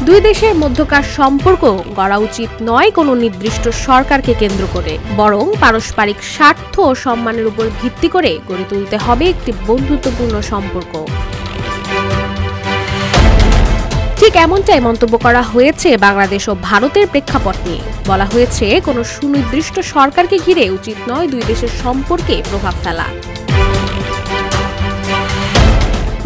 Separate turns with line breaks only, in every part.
দুই দেশের মধ্যকার সম্পর্ক গড়া উচিত নয় কোনো নির্দিষ্ট সরকারকে কেন্দ্র করে, বরং পারস্পরিক স্বার্থ ও সম্মানের উপর ভিত্তি করে গড়ে তুলতে হবে একটি বন্ধুত্বপূর্ণ সম্পর্ক। ঠিক এমনটাই মন্তব্য করা হয়েছে বাংলাদেশ ও ভারতের প্রেক্ষাপট নিয়ে। বলা হয়েছে, কোনো সুনির্দিষ্ট সরকারকে ঘিরে উচিত নয় দুই দেশের সম্পর্কে প্রভাব ফেলা।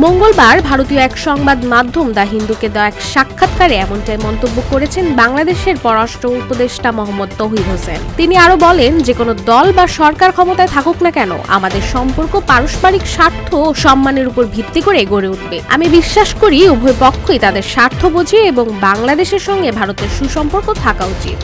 মঙ্গলবার ভারতীয় এক সংবাদ মাধ্যম দ্য হিন্দুকে দেওয়া এক সাক্ষাৎকারে এমনটাই মন্তব্য করেছেন বাংলাদেশের পররাষ্ট্র উপদেষ্টা মোহাম্মদ তৌহিদ হোসেন। তিনি আরো বলেন, যে কোনো দল বা সরকার ক্ষমতায় থাকুক না কেন, আমাদের সম্পর্ক পারস্পরিক স্বার্থ ও সম্মানের উপর ভিত্তি করে গড়ে উঠবে। আমি বিশ্বাস করি উভয় পক্ষই তাদের স্বার্থ বোঝে এবং বাংলাদেশের সঙ্গে ভারতের সুসম্পর্ক থাকা উচিত।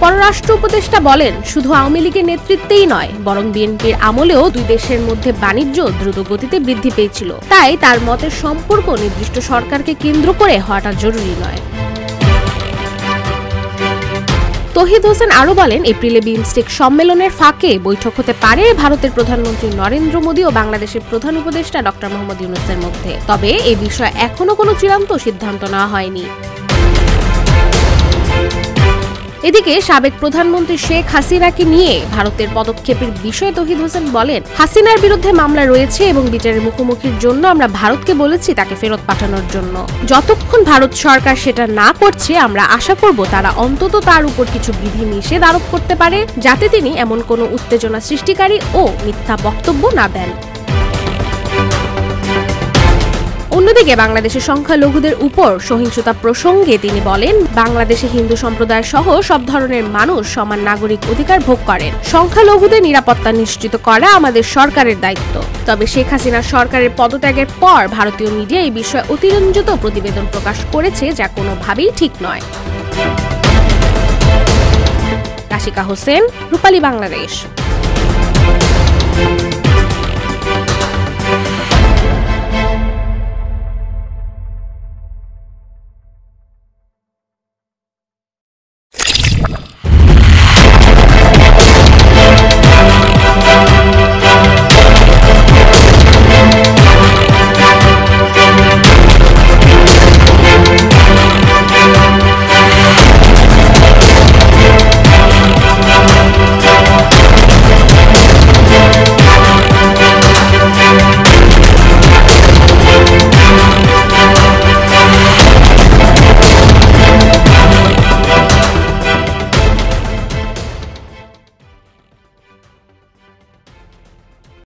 পররাষ্ট্র উপদেষ্টা বলেন, শুধু আওয়ামী লীগের নেতৃত্বেই নয়, বরং বিএনপির আমলেও দুই দেশের মধ্যে বাণিজ্য দ্রুত গতিতে বৃদ্ধি পেয়েছিল। তাই তার মতে সম্পর্ক নির্দিষ্ট সরকারকে কেন্দ্র করে হওয়াটা জরুরি নয়। তৌহিদ হোসেন আরো বলেন, এপ্রিলে বিমস্টেক সম্মেলনের ফাঁকে বৈঠক হতে পারে ভারতের প্রধানমন্ত্রী নরেন্দ্র মোদী ও বাংলাদেশের প্রধান উপদেষ্টা ডক্টর মোহাম্মদ ইউনূসের মধ্যে। তবে এ বিষয়ে এখনো কোনো চূড়ান্ত সিদ্ধান্ত নেওয়া হয়নি। এদিকে সাবেক প্রধানমন্ত্রী শেখ হাসিনাকে নিয়ে ভারতের পদক্ষেপের বিষয়ে তৌহিদ হোসেন বলেন, হাসিনার বিরুদ্ধে মামলা রয়েছে এবং বিচারের মুখোমুখির জন্য আমরা ভারতকে বলেছি তাকে ফেরত পাঠানোর জন্য। যতক্ষণ ভারত সরকার সেটা না করছে, আমরা আশা করব তারা অন্তত তার উপর কিছু বিধি নিষেধ আরোপ করতে পারে, যাতে তিনি এমন কোনো উত্তেজনা সৃষ্টিকারী ও মিথ্যা বক্তব্য না দেন। অন্যদিকে বাংলাদেশের সংখ্যালঘুদের উপর সহিংসতা প্রসঙ্গে তিনি বলেন, বাংলাদেশে হিন্দু সম্প্রদায় সহ সব ধরনের মানুষ সমান নাগরিক অধিকার ভোগ করেন। সংখ্যালঘুদের নিরাপত্তা নিশ্চিত করা আমাদের সরকারের দায়িত্ব। তবে শেখ হাসিনার সরকারের পদত্যাগের পর ভারতীয় মিডিয়া এই বিষয়ে অতিরঞ্জিত প্রতিবেদন প্রকাশ করেছে, যা কোনোভাবেই ঠিক নয়। রাশিকা হোসেন, রূপালী বাংলাদেশ।